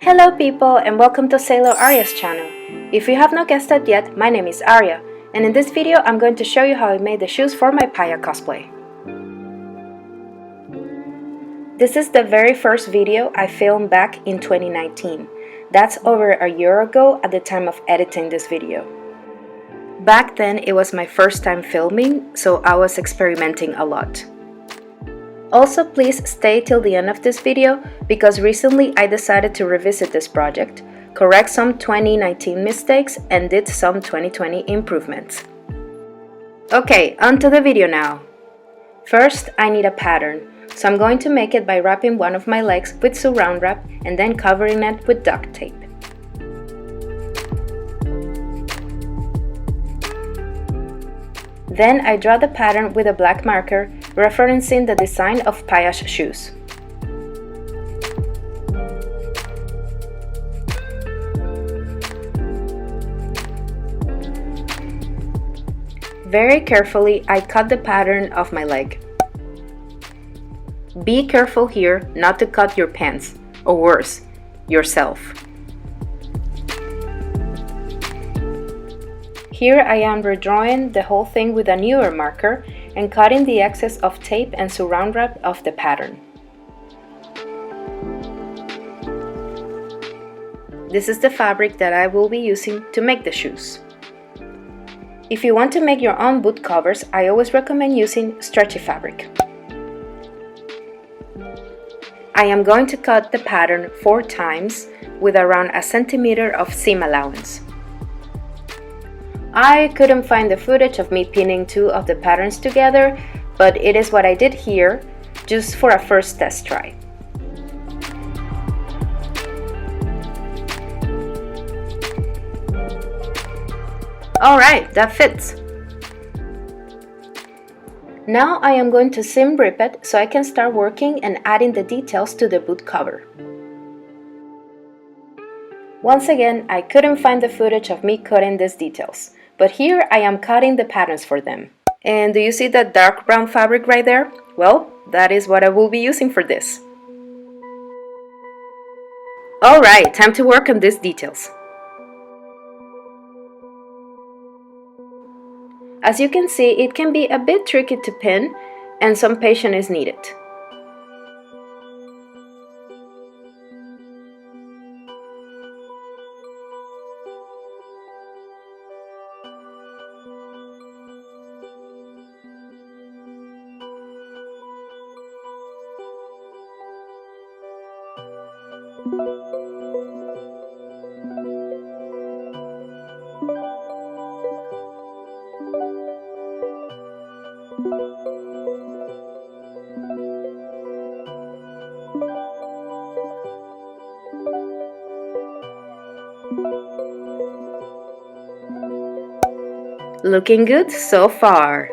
Hello people and welcome to Sailor Arya's channel. If you have not guessed it yet, my name is Arya, and in this video I'm going to show you how I made the shoes for my Paya cosplay. This is the very first video I filmed back in 2019. That's over a year ago at the time of editing this video. Back then it was my first time filming, so I was experimenting a lot. Also, please stay till the end of this video because recently I decided to revisit this project, correct some 2019 mistakes, and did some 2020 improvements. Okay, on to the video now. First, I need a pattern, so I'm going to make it by wrapping one of my legs with saran wrap and then covering it with duct tape. Then I draw the pattern with a black marker, referencing the design of Paya's shoes. Very carefully, I cut the pattern of my leg. Be careful here not to cut your pants, or worse, yourself. Here I am redrawing the whole thing with a newer marker and cutting the excess of tape and saran wrap of the pattern. This is the fabric that I will be using to make the shoes. If you want to make your own boot covers, I always recommend using stretchy fabric. I am going to cut the pattern 4 times with around a centimeter of seam allowance. I couldn't find the footage of me pinning 2 of the patterns together, but it is what I did here, just for a first test try. Alright, that fits! Now I am going to seam rip it so I can start working and adding the details to the boot cover. Once again, I couldn't find the footage of me cutting these details, but here I am cutting the patterns for them. And do you see that dark brown fabric right there? Well, that is what I will be using for this. Alright, time to work on these details. As you can see, it can be a bit tricky to pin, and some patience is needed. Looking good so far.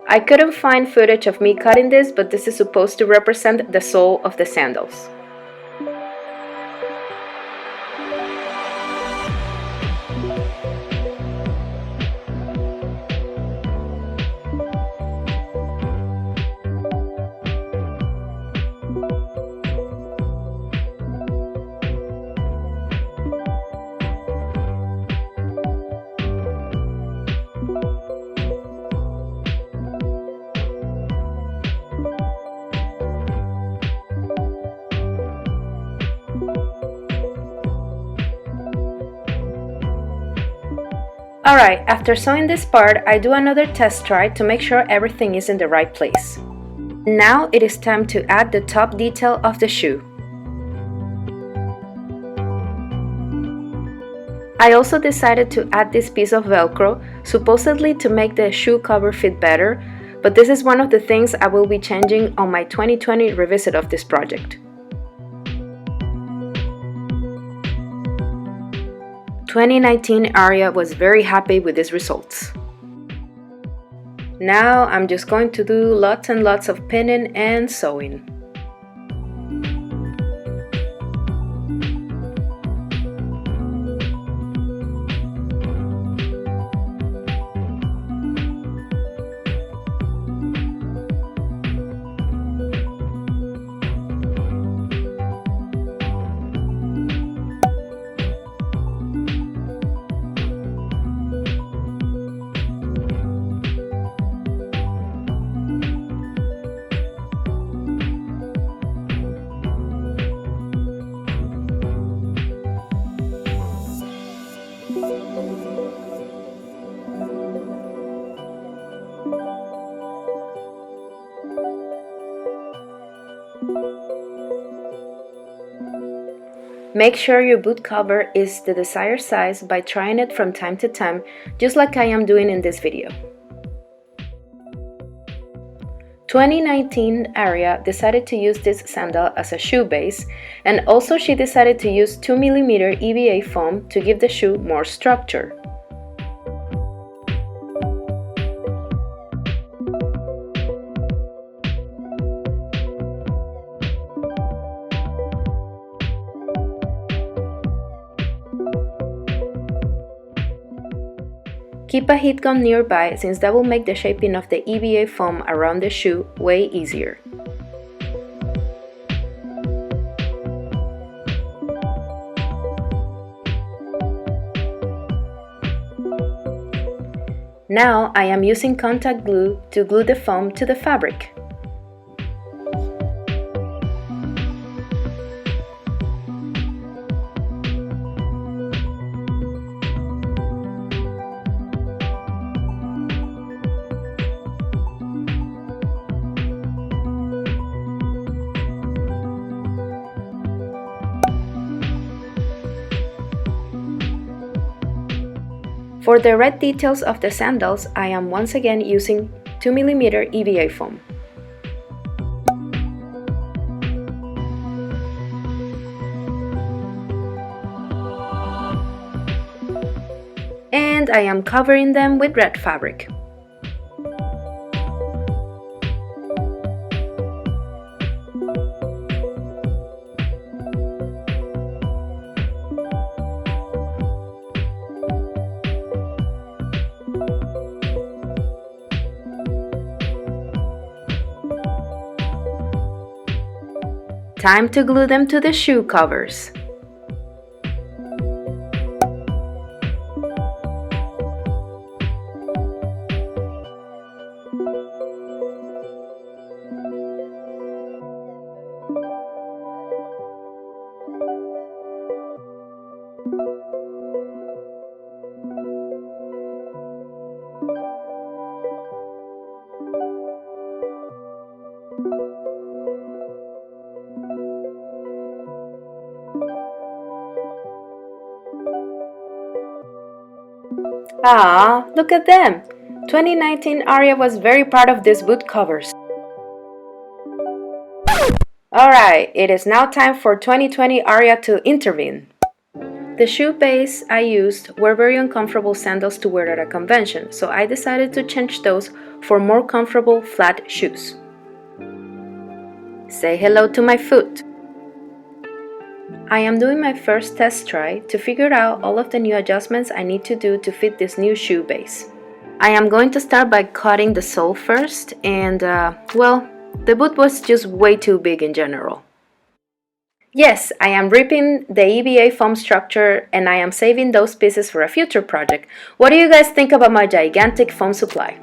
I couldn't find footage of me cutting this, but this is supposed to represent the sole of the sandals. Alright, after sewing this part, I do another test try to make sure everything is in the right place. Now it is time to add the top detail of the shoe. I also decided to add this piece of Velcro, supposedly to make the shoe cover fit better, but this is one of the things I will be changing on my 2020 revisit of this project. 2019 Arya was very happy with these results. Now I'm just going to do lots and lots of pinning and sewing. Make sure your boot cover is the desired size by trying it from time to time, just like I am doing in this video. 2019 Aria decided to use this sandal as a shoe base, and also she decided to use 2mm EVA foam to give the shoe more structure. Keep a heat gun nearby since that will make the shaping of the EVA foam around the shoe way easier. Now I am using contact glue to glue the foam to the fabric. For the red details of the sandals, I am once again using 2mm EVA foam. And I am covering them with red fabric. Time to glue them to the shoe covers. Ah, look at them! 2019 Aria was very proud of these boot covers. Alright, it is now time for 2020 Aria to intervene. The shoe base I used were very uncomfortable sandals to wear at a convention, so I decided to change those for more comfortable flat shoes. Say hello to my foot. I am doing my first test try to figure out all of the new adjustments I need to do to fit this new shoe base. I am going to start by cutting the sole first, and well, the boot was just way too big in general. Yes, I am ripping the EVA foam structure and I am saving those pieces for a future project. What do you guys think about my gigantic foam supply?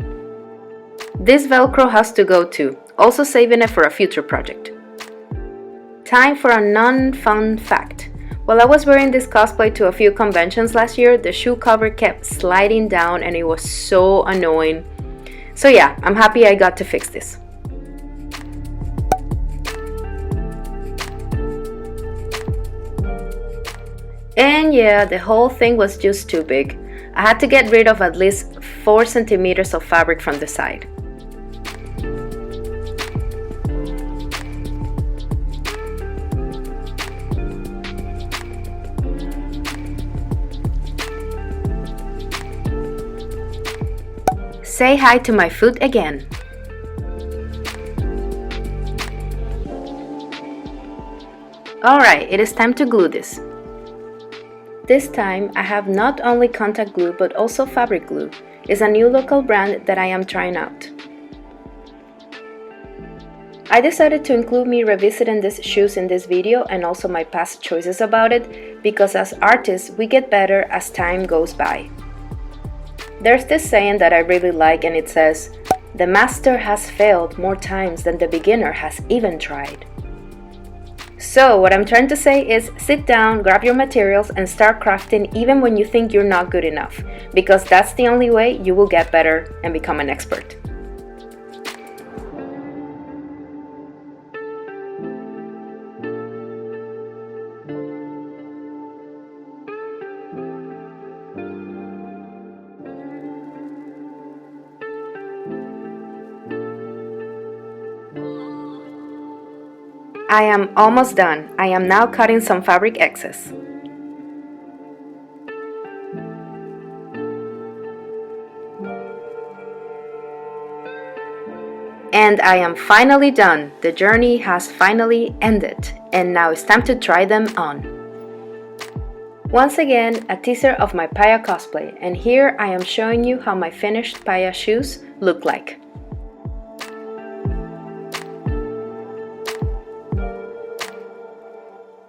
This Velcro has to go too, also saving it for a future project. Time for a non-fun fact. While I was wearing this cosplay to a few conventions last year, the shoe cover kept sliding down and it was so annoying. So yeah, I'm happy I got to fix this. And yeah, the whole thing was just too big. I had to get rid of at least 4 centimeters of fabric from the side. Say hi to my foot again. Alright, it is time to glue this. This time I have not only contact glue but also fabric glue. It's a new local brand that I am trying out. I decided to include me revisiting these shoes in this video and also my past choices about it because as artists we get better as time goes by. There's this saying that I really like and it says, "The master has failed more times than the beginner has even tried." So what I'm trying to say is sit down, grab your materials and start crafting even when you think you're not good enough, because that's the only way you will get better and become an expert. I am almost done. I am now cutting some fabric excess. And I am finally done. The journey has finally ended, and now it's time to try them on. Once again, a teaser of my Paya cosplay, and here I am showing you how my finished Paya shoes look like.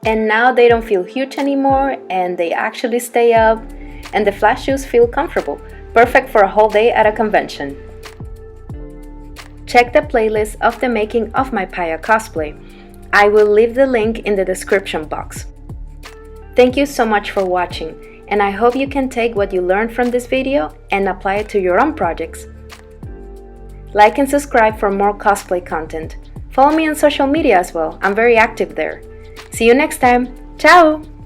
And now they don't feel huge anymore, and they actually stay up, and the flat shoes feel comfortable, perfect for a whole day at a convention. Check the playlist of the making of my Paya cosplay. I will leave the link in the description box. Thank you so much for watching, and I hope you can take what you learned from this video and apply it to your own projects. Like and subscribe for more cosplay content. Follow me on social media as well, I'm very active there. See you next time. Ciao!